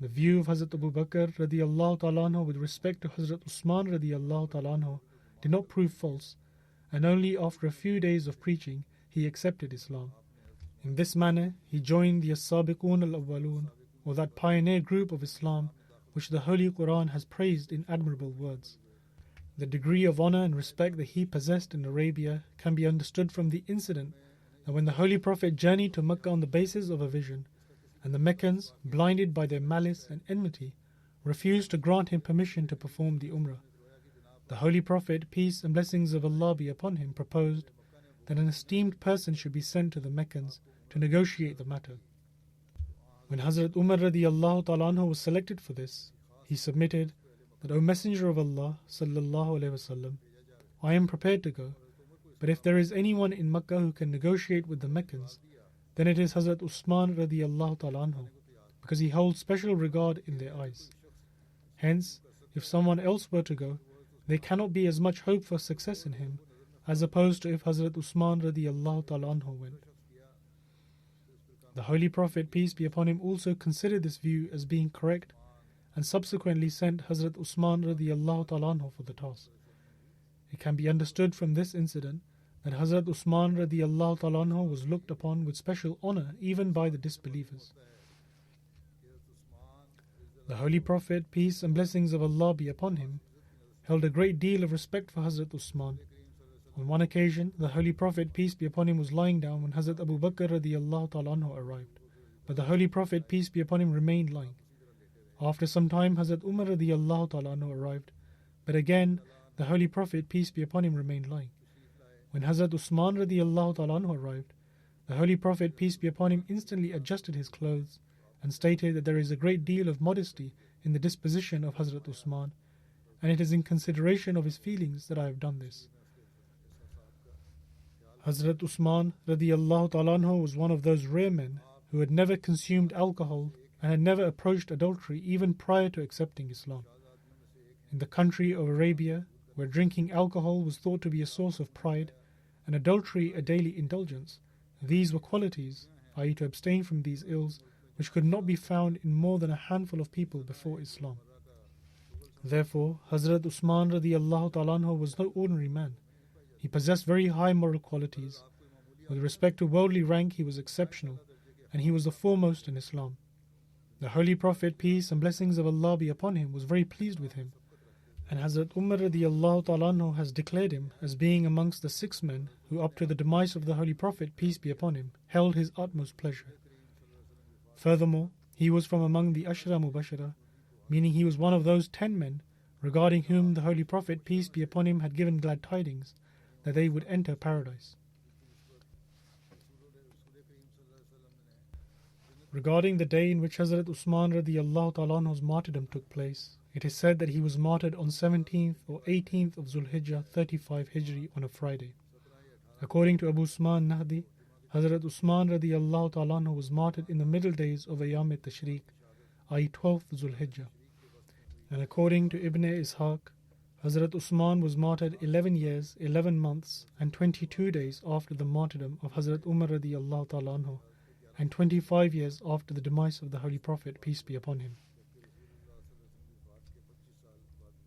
the view of Hazrat Abu Bakr radiallahu ta'ala anhu with respect to Hazrat Usman radiallahu ta'ala anhu did not prove false, and only after a few days of preaching he accepted Islam. In this manner he joined the As-Sabiqun al-Awwalun, or that pioneer group of Islam which the Holy Quran has praised in admirable words. The degree of honor and respect that he possessed in Arabia can be understood from the incident that when the Holy Prophet journeyed to Mecca on the basis of a vision, and the Meccans, blinded by their malice and enmity, refused to grant him permission to perform the Umrah, the Holy Prophet, peace and blessings of Allah be upon him, proposed that an esteemed person should be sent to the Meccans to negotiate the matter. When Hazrat Umar radiallahu ta'ala anhu was selected for this, he submitted that, O Messenger of Allah sallallahu alaihi wasallam, I am prepared to go, but if there is anyone in Mecca who can negotiate with the Meccans, then it is Hazrat Usman radiallahu ta'ala anhu, because he holds special regard in their eyes. Hence, if someone else were to go, there cannot be as much hope for success in him as opposed to if Hazrat Usman radiallahu ta'ala anhu went. The Holy Prophet, peace be upon him, also considered this view as being correct and subsequently sent Hazrat Usman radiallahu ta'ala anhu for the task. It can be understood from this incident that Hazrat Usman radiallahu ta'ala anhu was looked upon with special honor even by the disbelievers. The Holy Prophet, peace and blessings of Allah be upon him, held a great deal of respect for Hazrat Usman. On one occasion, the Holy Prophet, peace be upon him, was lying down when Hazrat Abu Bakr radiallahu ta'ala anhu arrived, but the Holy Prophet, peace be upon him, remained lying. After some time, Hazrat Umar radiallahu ta'ala anhu arrived, but again the Holy Prophet, peace be upon him, remained lying. When Hazrat Usman radiallahu ta'ala anhu arrived, the Holy Prophet, peace be upon him, instantly adjusted his clothes and stated that there is a great deal of modesty in the disposition of Hazrat Usman, and it is in consideration of his feelings that I have done this. Hazrat Usman radiallahu ta'ala anhu was one of those rare men who had never consumed alcohol and had never approached adultery even prior to accepting Islam. In the country of Arabia, where drinking alcohol was thought to be a source of pride and adultery a daily indulgence, these were qualities, i.e. to abstain from these ills, which could not be found in more than a handful of people before Islam. Therefore, Hazrat Usman radiallahu ta'ala anhu was no ordinary man. He possessed very high moral qualities. With respect to worldly rank, he was exceptional, and he was the foremost in Islam. The Holy Prophet, peace and blessings of Allah be upon him, was very pleased with him, and Hazrat Umar radiallahu ta'ala anhu has declared him as being amongst the 6 men who, up to the demise of the Holy Prophet, peace be upon him, held his utmost pleasure. Furthermore, he was from among the Ashra Mubashara, meaning he was one of those 10 men regarding whom the Holy Prophet, peace be upon him, had given glad tidings that they would enter paradise. Regarding the day in which Hazrat Usman radiallahu ta'ala anhu's martyrdom took place, it is said that he was martyred on 17th or 18th of Zulhijjah 35 Hijri on a Friday. According to Abu Usman Nahdi, Hazrat Usman radiallahu ta'ala anhu was martyred in the middle days of Ayyam al-Tashriq, i.e. 12th Zulhijjah. And according to Ibn Ishaq, Hazrat Usman was martyred 11 years, 11 months and 22 days after the martyrdom of Hazrat Umar radiallahu ta'ala anhu, and 25 years after the demise of the Holy Prophet, peace be upon him.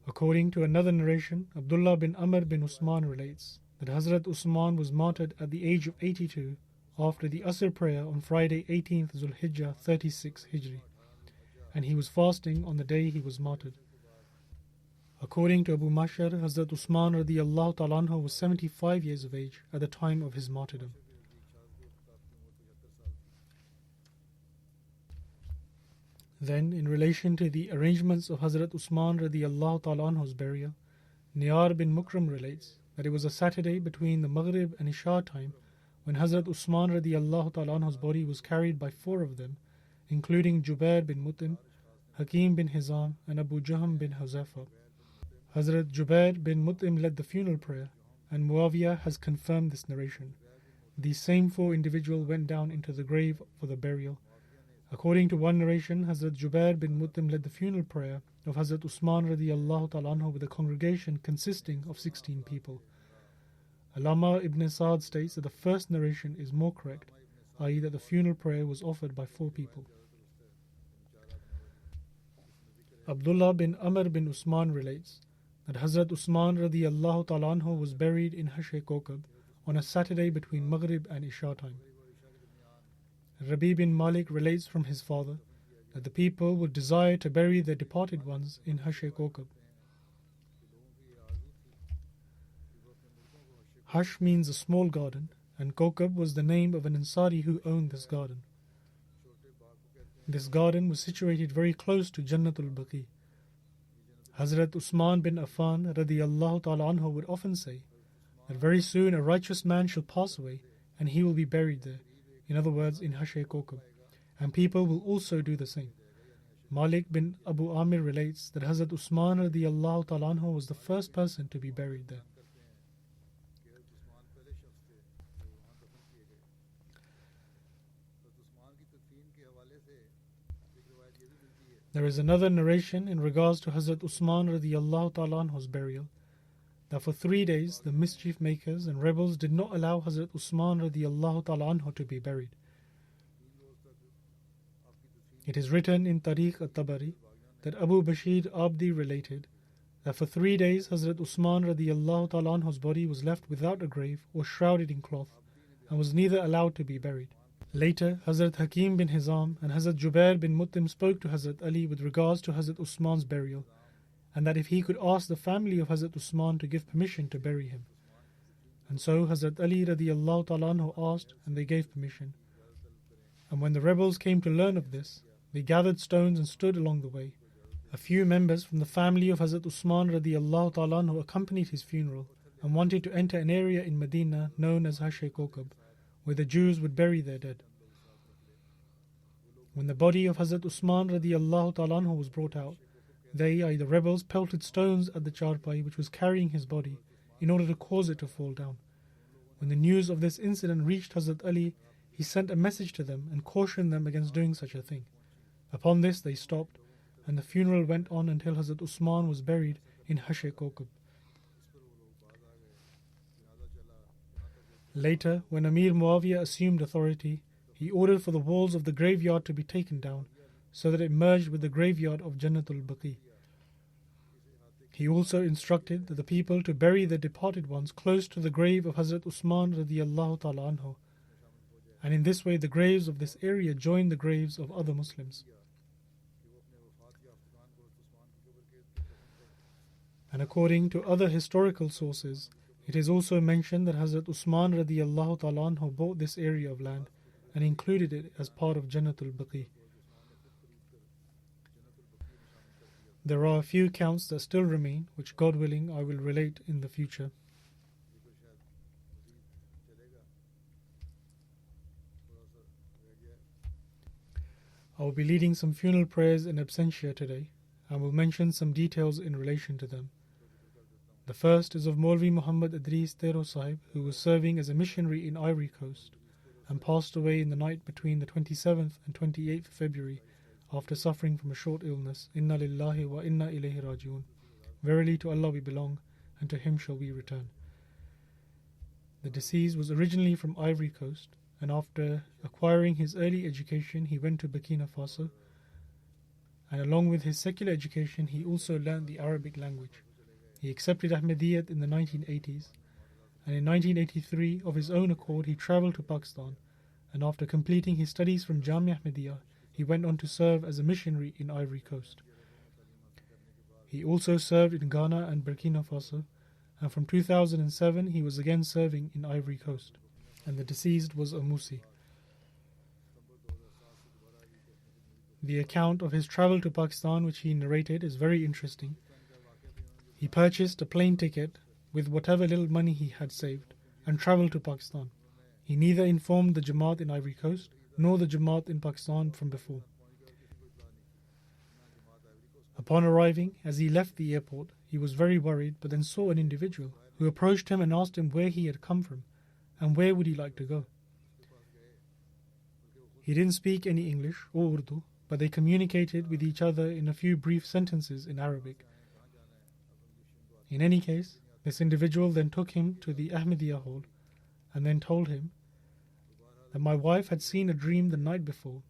According to another narration, Abdullah bin Amr bin Usman relates that Hazrat Usman was martyred at the age of 82 after the Asr prayer on Friday 18th Zulhijjah 36 Hijri, and he was fasting on the day he was martyred. According to Abu Mashar, Hazrat Usman radiallahu ta'ala anhu was 75 years of age at the time of his martyrdom. Then, in relation to the arrangements of Hazrat Usman radiallahu ta'ala anhu's burial, Niyar bin Mukram relates that it was a Saturday between the Maghrib and Isha time when Hazrat Usman radiallahu ta'ala anhu's body was carried by 4 of them, including Jubair bin Mut'im, Hakim bin Hizam and Abu Jahm bin Huzaifa. Hazrat Jubair bin Mut'im led the funeral prayer, and Muawiyah has confirmed this narration. These same 4 individuals went down into the grave for the burial. According to one narration, Hazrat Jubair bin Mut'im led the funeral prayer of Hazrat Usman radiallahu ta'ala anhu with a congregation consisting of 16 people. Allama Ibn Sa'd states that the first narration is more correct, i.e. that the funeral prayer was offered by 4 people. Abdullah bin Amr bin Usman relates that Hazrat Usman radiyallahu ta'ala anhu was buried in Hashe Kokab on a Saturday between Maghrib and Isha time. Rabi bin Malik relates from his father that the people would desire to bury their departed ones in Hashe Kokab. Hash means a small garden, and Kokab was the name of an Ansari who owned this garden. This garden was situated very close to Jannatul Baqi. Hazrat Usman bin Affan radiyallahu ta'ala anhu would often say that very soon a righteous man shall pass away and he will be buried there, in other words in Hashe Kokab, and people will also do the same. Malik bin Abu Amir relates that Hazrat Usman radiyallahu ta'ala anhu was the first person to be buried there. There is another narration in regards to Hazrat Usman radiyallahu ta'ala anhu's burial, that for 3 days the mischief makers and rebels did not allow Hazrat Usman radiyallahu ta'ala anhu to be buried. It is written in Tariq at-Tabari that Abu Bashir Abdi related that for 3 days Hazrat Usman radiyallahu ta'ala anhu's body was left without a grave or shrouded in cloth and was neither allowed to be buried. Later, Hazrat Hakim bin Hizam and Hazrat Jubair bin Mut'im spoke to Hazrat Ali with regards to Hazrat Usman's burial, and that if he could ask the family of Hazrat Usman to give permission to bury him. And so Hazrat Ali radiyallahu ta'ala anhu asked, and they gave permission. And when the rebels came to learn of this, they gathered stones and stood along the way. A few members from the family of Hazrat Usman radiyallahu ta'ala anhu accompanied his funeral and wanted to enter an area in Medina known as Hashe Kokab, where the Jews would bury their dead. When the body of Hazrat Usman radiyallahu ta'ala anhu was brought out, they, i.e. the rebels, pelted stones at the charpai which was carrying his body in order to cause it to fall down. When the news of this incident reached Hazrat Ali, he sent a message to them and cautioned them against doing such a thing. Upon this they stopped, and the funeral went on until Hazrat Usman was buried in Hashe Kokab. Later, when Amir Muawiyah assumed authority, he ordered for the walls of the graveyard to be taken down, so that it merged with the graveyard of Jannatul Baqi. He also instructed that the people to bury their departed ones close to the grave of Hazrat Usman radiyallahu ta'ala anhu, and in this way the graves of this area joined the graves of other Muslims. And according to other historical sources, it is also mentioned that Hazrat Usman radiyallahu ta'ala anhu bought this area of land and included it as part of Jannatul Baqi. There are a few counts that still remain, which God willing I will relate in the future. I will be leading some funeral prayers in absentia today and will mention some details in relation to them. The first is of Maulvi Muhammad Idris Tero Sahib, who was serving as a missionary in Ivory Coast and passed away in the night between the 27th and 28th February after suffering from a short illness. Inna lillahi wa inna ilayhi rajiun. Verily to Allah we belong, and to Him shall we return. The deceased was originally from Ivory Coast, and after acquiring his early education he went to Burkina Faso, and along with his secular education he also learned the Arabic language. He accepted Ahmadiyyat in the 1980s, and in 1983 of his own accord he travelled to Pakistan, and after completing his studies from Jamia Ahmadiyya he went on to serve as a missionary in Ivory Coast. He also served in Ghana and Burkina Faso, and from 2007 he was again serving in Ivory Coast, and the deceased was a Musi. The account of his travel to Pakistan which he narrated is very interesting. He purchased a plane ticket with whatever little money he had saved and travelled to Pakistan. He neither informed the Jamaat in Ivory Coast nor the Jamaat in Pakistan from before. Upon arriving, as he left the airport, he was very worried, but then saw an individual who approached him and asked him where he had come from and where would he like to go. He didn't speak any English or Urdu, but they communicated with each other in a few brief sentences in Arabic. In any case, this individual then took him to the Ahmadiyya hall and then told him that my wife had seen a dream the night before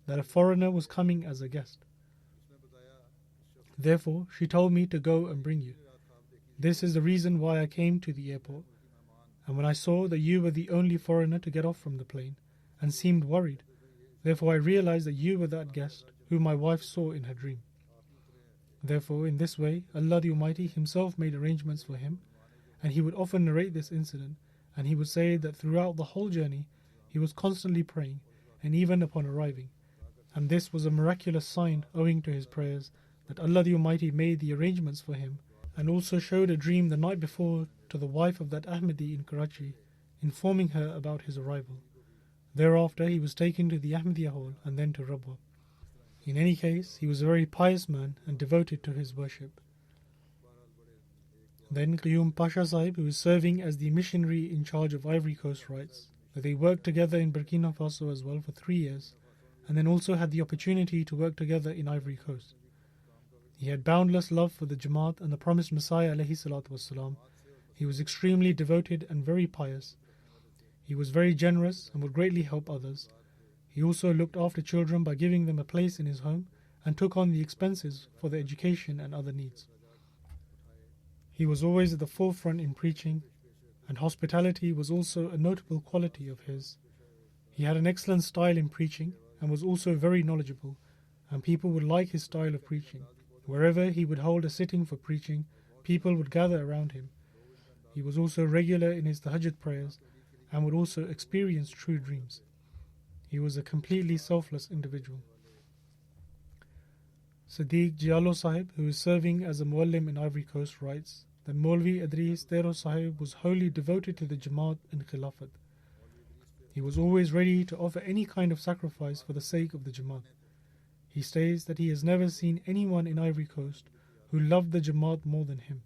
that a foreigner was coming as a guest. Therefore, she told me to go and bring you. This is the reason why I came to the airport. And when I saw that you were the only foreigner to get off from the plane and seemed worried, therefore I realized that you were that guest whom my wife saw in her dream. Therefore, in this way, Allah the Almighty Himself made arrangements for him, and he would often narrate this incident, and he would say that throughout the whole journey, he was constantly praying, and even upon arriving. And this was a miraculous sign owing to his prayers, that Allah the Almighty made the arrangements for him, and also showed a dream the night before to the wife of that Ahmadi in Karachi, informing her about his arrival. Thereafter he was taken to the Ahmadiyya hall and then to Rabwa. In any case, he was a very pious man and devoted to his worship. Then Qayyum Pasha Sahib, who was serving as the missionary in charge of Ivory Coast, writes that they worked together in Burkina Faso as well for 3 years, and then also had the opportunity to work together in Ivory Coast. He had boundless love for the Jamaat and the promised Messiah alayhi salatu wassalam. He was extremely devoted and very pious. He was very generous and would greatly help others. He also looked after children by giving them a place in his home and took on the expenses for their education and other needs. He was always at the forefront in preaching, and hospitality was also a notable quality of his. He had an excellent style in preaching and was also very knowledgeable, and people would like his style of preaching. Wherever he would hold a sitting for preaching, people would gather around him. He was also regular in his tahajjud prayers and would also experience true dreams. He was a completely selfless individual. Sadiq Jialo Sahib, who is serving as a muallim in Ivory Coast, writes that Maulvi Idris Tero Sahib was wholly devoted to the Jamaat and Khilafat. He was always ready to offer any kind of sacrifice for the sake of the Jamaat. He states that he has never seen anyone in Ivory Coast who loved the Jamaat more than him.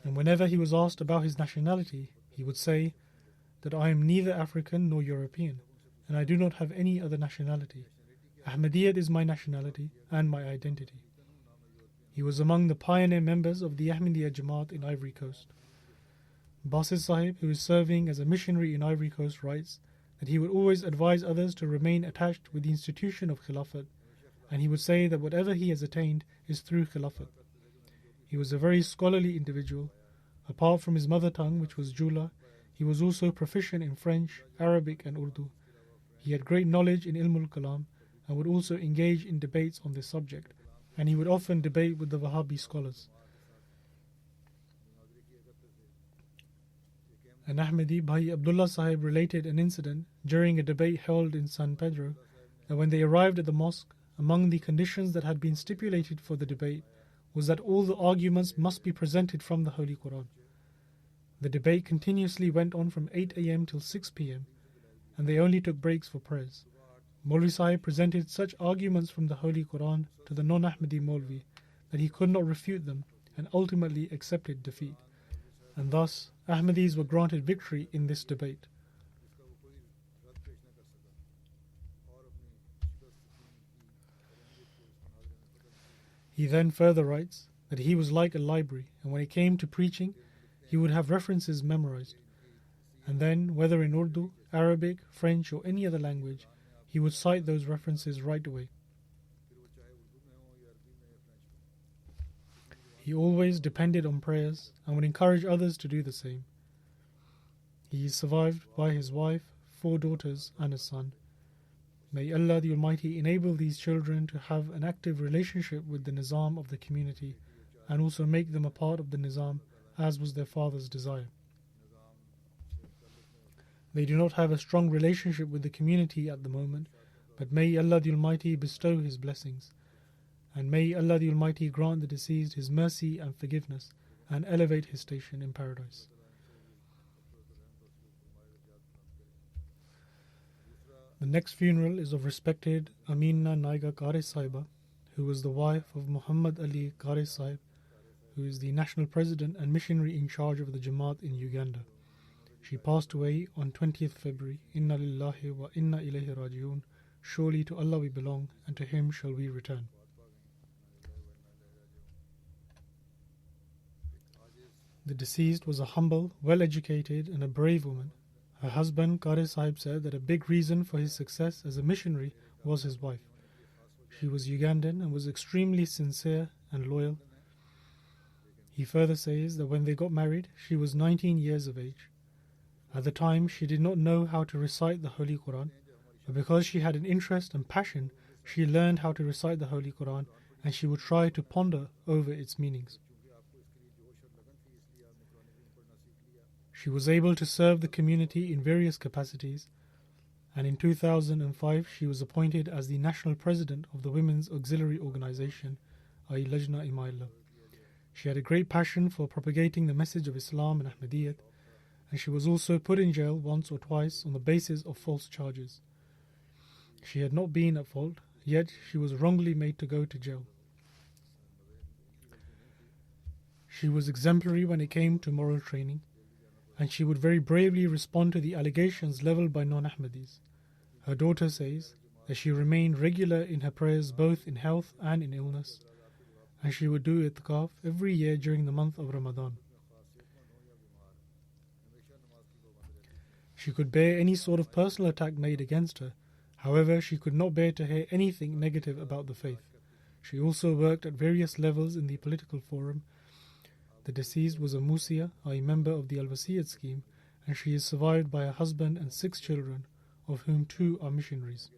And whenever he was asked about his nationality, he would say that I am neither African nor European, and I do not have any other nationality. Ahmadiyyat is my nationality and my identity. He was among the pioneer members of the Ahmadiyya Jamaat in Ivory Coast. Basit Sahib, who is serving as a missionary in Ivory Coast, writes that he would always advise others to remain attached with the institution of Khilafat, and he would say that whatever he has attained is through Khilafat. He was a very scholarly individual. Apart from his mother tongue, which was Jula, he was also proficient in French, Arabic and Urdu. He had great knowledge in Ilmul Kalam and would also engage in debates on this subject, and he would often debate with the Wahhabi scholars. An Ahmadi, Bhai Abdullah Sahib, related an incident during a debate held in San Pedro that when they arrived at the mosque, among the conditions that had been stipulated for the debate was that all the arguments must be presented from the Holy Quran. The debate continuously went on from 8 a.m. till 6 p.m. and they only took breaks for prayers. Maulvi Sahib presented such arguments from the Holy Quran to the non-Ahmadi Maulvi that he could not refute them and ultimately accepted defeat. And thus, Ahmadis were granted victory in this debate. He then further writes that he was like a library, and when it came to preaching, he would have references memorized. And then, whether in Urdu, Arabic, French or any other language, he would cite those references right away. He always depended on prayers and would encourage others to do the same. He is survived by his wife, 4 daughters and a son. May Allah the Almighty enable these children to have an active relationship with the Nizam of the community and also make them a part of the Nizam as was their father's desire. They do not have a strong relationship with the community at the moment, but may Allah the Almighty bestow His blessings. And may Allah the Almighty grant the deceased His mercy and forgiveness and elevate his station in paradise. The next funeral is of respected Amina Naiga Kare Sahiba, who was the wife of Muhammad Ali Kare Sahib, who is the national president and missionary in charge of the Jamaat in Uganda. She passed away on 20th February. Inna lillahi wa inna ilayhi raji'un. Surely to Allah we belong, and to Him shall we return. The deceased was a humble, well-educated and a brave woman. Her husband, Kare Sahib, said that a big reason for his success as a missionary was his wife. she was Ugandan and was extremely sincere and loyal. He further says that when they got married, she was 19 years of age. At the time, she did not know how to recite the Holy Quran, but because she had an interest and passion, she learned how to recite the Holy Quran and she would try to ponder over its meanings. She was able to serve the community in various capacities, and in 2005 she was appointed as the national president of the Women's Auxiliary Organization, i.e. Lajna Imaillah. She had a great passion for propagating the message of Islam and Ahmadiyyat, and she was also put in jail once or twice on the basis of false charges. She had not been at fault, yet she was wrongly made to go to jail. She was exemplary when it came to moral training, and she would very bravely respond to the allegations leveled by non-Ahmadis. Her daughter says that she remained regular in her prayers both in health and in illness, and she would do itikaf every year during the month of Ramadan. She could bear any sort of personal attack made against her. However, she could not bear to hear anything negative about the faith. She also worked at various levels in the political forum. The deceased was a Musia, a member of the Al-Wasiyat scheme, and she is survived by a husband and 6 children, of whom 2 are missionaries.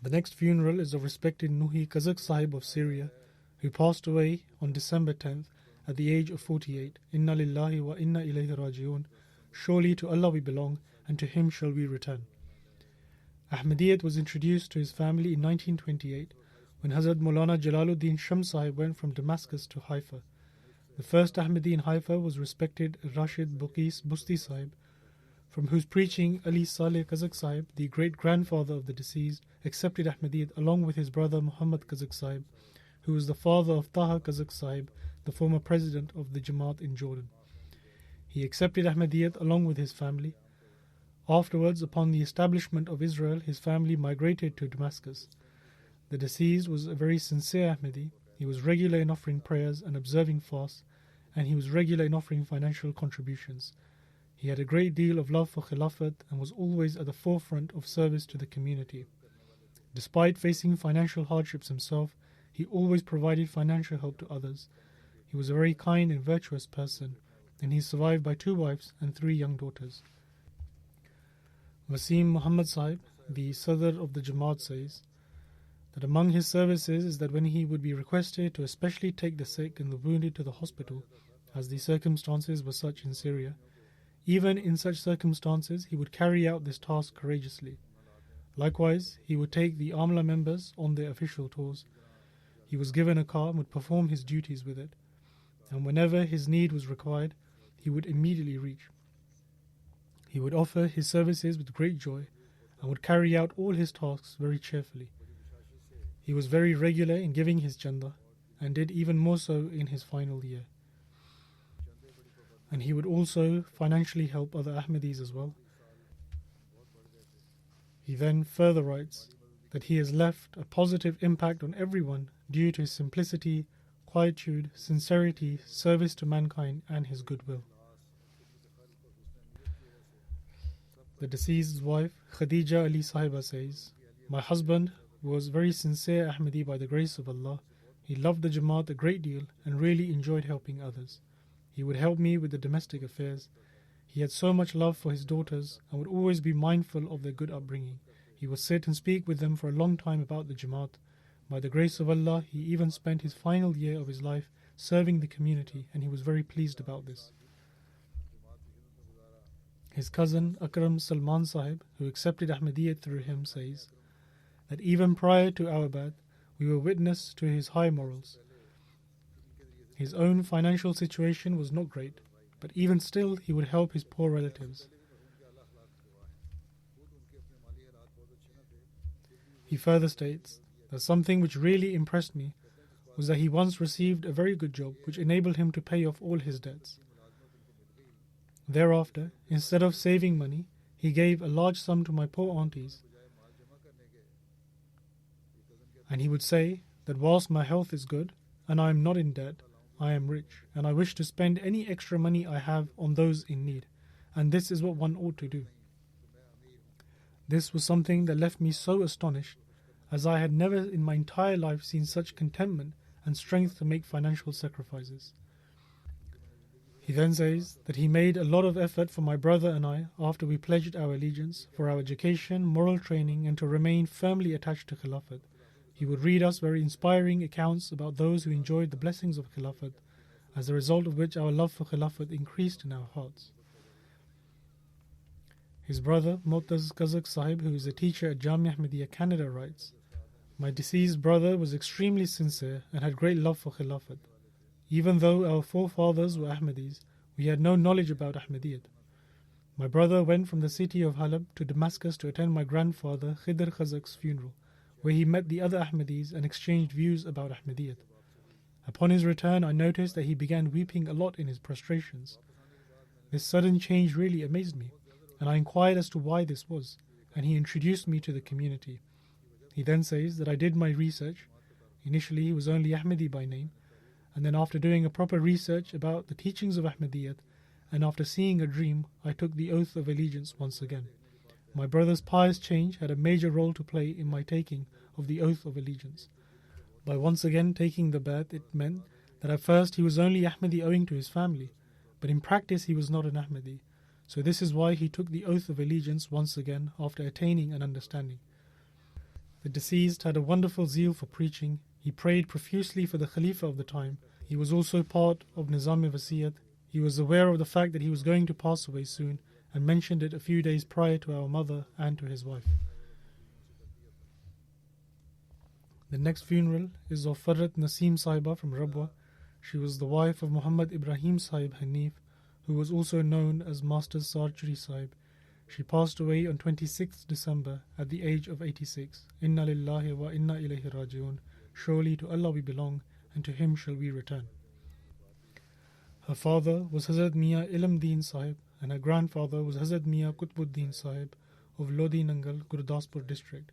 The next funeral is of respected Nuhi Kazak Sahib of Syria, who passed away on December 10th at the age of 48. Inna lillahi wa inna ilayhi raji'un. Surely to Allah we belong, and to Him shall we return. Ahmadiyyat was introduced to his family in 1928 when Hazrat Maulana Jalaluddin Shams Sahib went from Damascus to Haifa. The first Ahmadi in Haifa was respected Rashid Buqis Busti Sahib, from whose preaching Ali Saleh Kazak Sahib, the great-grandfather of the deceased, accepted Ahmadiyyat along with his brother Muhammad Kazak Sahib, who was the father of Taha Kazak Sahib, the former president of the Jamaat in Jordan. He accepted Ahmadiyyat along with his family. Afterwards, upon the establishment of Israel, his family migrated to Damascus. The deceased was a very sincere Ahmadi. He was regular in offering prayers and observing fasts, and he was regular in offering financial contributions. He had a great deal of love for Khilafat and was always at the forefront of service to the community. Despite facing financial hardships himself, he always provided financial help to others. He was a very kind and virtuous person, and he is survived by 2 wives and 3 young daughters. Wasim Muhammad Sahib, the Sadr of the Jamaat, says that among his services is that when he would be requested to especially take the sick and the wounded to the hospital, as the circumstances were such in Syria, even in such circumstances he would carry out this task courageously. Likewise, he would take the Amla members on their official tours. He was given a car and would perform his duties with it, and whenever his need was required, he would immediately reach. He would offer his services with great joy and would carry out all his tasks very cheerfully. He was very regular in giving his chanda and did even more so in his final year. And he would also financially help other Ahmadis as well. He then further writes that he has left a positive impact on everyone due to his simplicity, quietude, sincerity, service to mankind, and his goodwill. The deceased's wife, Khadija Ali Sahiba, says, "My husband was very sincere Ahmadi by the grace of Allah. He loved the Jamaat a great deal and really enjoyed helping others. He would help me with the domestic affairs. He had so much love for his daughters and would always be mindful of their good upbringing. He would sit and speak with them for a long time about the Jamaat. By the grace of Allah, he even spent his final year of his life serving the community, and he was very pleased about this." His cousin Akram Salman Sahib, who accepted Ahmadiyyat through him, says that even prior to our birth, we were witness to his high morals. His own financial situation was not great, but even still he would help his poor relatives. He further states that something which really impressed me was that he once received a very good job which enabled him to pay off all his debts. Thereafter, instead of saving money, he gave a large sum to my poor aunties. And he would say that whilst my health is good and I am not in debt, I am rich, and I wish to spend any extra money I have on those in need, and this is what one ought to do. This was something that left me so astonished, as I had never in my entire life seen such contentment and strength to make financial sacrifices. He then says that he made a lot of effort for my brother and I after we pledged our allegiance for our education, moral training, and to remain firmly attached to Khilafat. He would read us very inspiring accounts about those who enjoyed the blessings of Khilafat, as a result of which our love for Khilafat increased in our hearts. His brother, Mu'taz Kazak Sahib, who is a teacher at Jamia Ahmadiyya, Canada, writes, "My deceased brother was extremely sincere and had great love for Khilafat. Even though our forefathers were Ahmadis, we had no knowledge about Ahmadiyyat. My brother went from the city of Halab to Damascus to attend my grandfather Khidr Khazak's funeral, where he met the other Ahmadis and exchanged views about Ahmadiyyat. Upon his return, I noticed that he began weeping a lot in his prostrations. This sudden change really amazed me, and I inquired as to why this was, and he introduced me to the community. He then says that I did my research. Initially, he was only Ahmadi by name, and then after doing a proper research about the teachings of Ahmadiyyat, and after seeing a dream, I took the oath of allegiance once again. My brother's pious change had a major role to play in my taking of the oath of allegiance. By once again taking the Bai'at, it meant that at first he was only Ahmadi owing to his family, but in practice he was not an Ahmadi. So this is why he took the oath of allegiance once again after attaining an understanding. The deceased had a wonderful zeal for preaching. He prayed profusely for the Khalifa of the time. He was also part of Nizam-e-Wasiyat. He was aware of the fact that he was going to pass away soon and mentioned it a few days prior to our mother and to his wife. The next funeral is of Farrat Naseem Sahiba from Rabwa. She was the wife of Muhammad Ibrahim Sahib Hanif, who was also known as Master Sarchri Sahib. She passed away on 26th December at the age of 86. Inna lillahi wa inna ilayhi raji'un. Surely to Allah we belong, and to Him shall we return. Her father was Hazrat Mian Ilmdeen Sahib, and her grandfather was Hazrat Mian Qutbuddin Sahib of Lodi Nangal, Gurdaspur district,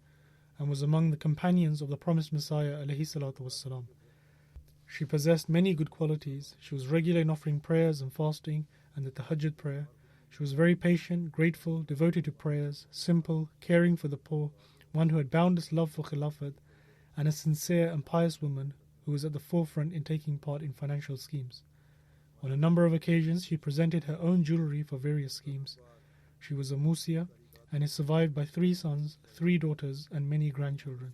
and was among the companions of the promised Messiah alayhi salatu wassalam. She possessed many good qualities. She was regular in offering prayers and fasting and the tahajjud prayer. She was very patient, grateful, devoted to prayers, simple, caring for the poor, one who had boundless love for Khilafat, and a sincere and pious woman who was at the forefront in taking part in financial schemes. On a number of occasions, she presented her own jewellery for various schemes. She was a Musia and is survived by 3 sons, 3 daughters, and many grandchildren.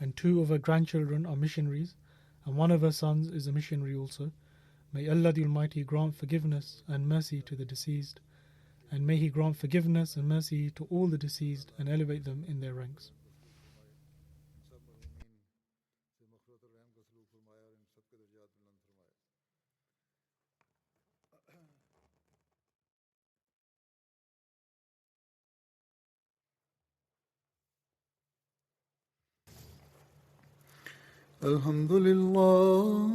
And 2 of her grandchildren are missionaries, and one of her sons is a missionary also. May Allah the Almighty grant forgiveness and mercy to the deceased, and may He grant forgiveness and mercy to all the deceased and elevate them in their ranks. الحمد لله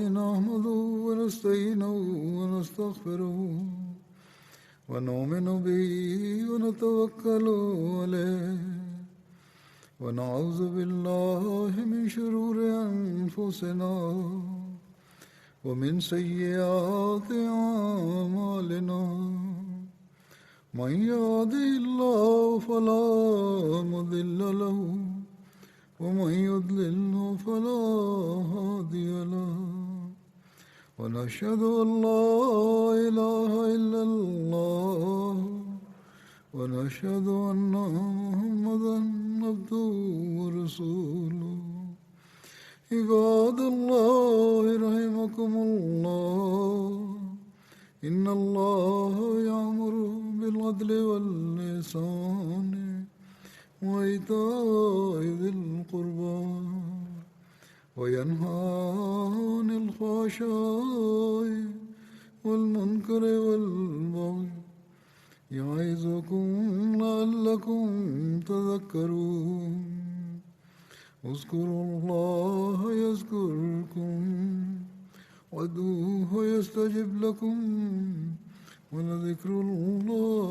نحمده ونستعينه ونستغفره ونؤمن به ونتوكل عليه ونعوذ بالله من شرور أنفسنا ومن سيئات أعمالنا من يهده الله فلا مضل له ومن يضلل فلا هادي له ونشهد أن لا إله إلا الله ونشهد أن محمدا عبده ورسوله عباد الله رحمكم الله إن الله يأمر بالعدل والإحسان وإيتاء ذي القربى وينهى عن الفحشاء والمنكر والبغي يعظكم لعلكم تذكرون اذكروا الله يذكركم وادعوه يستجب لكم ولذكر الله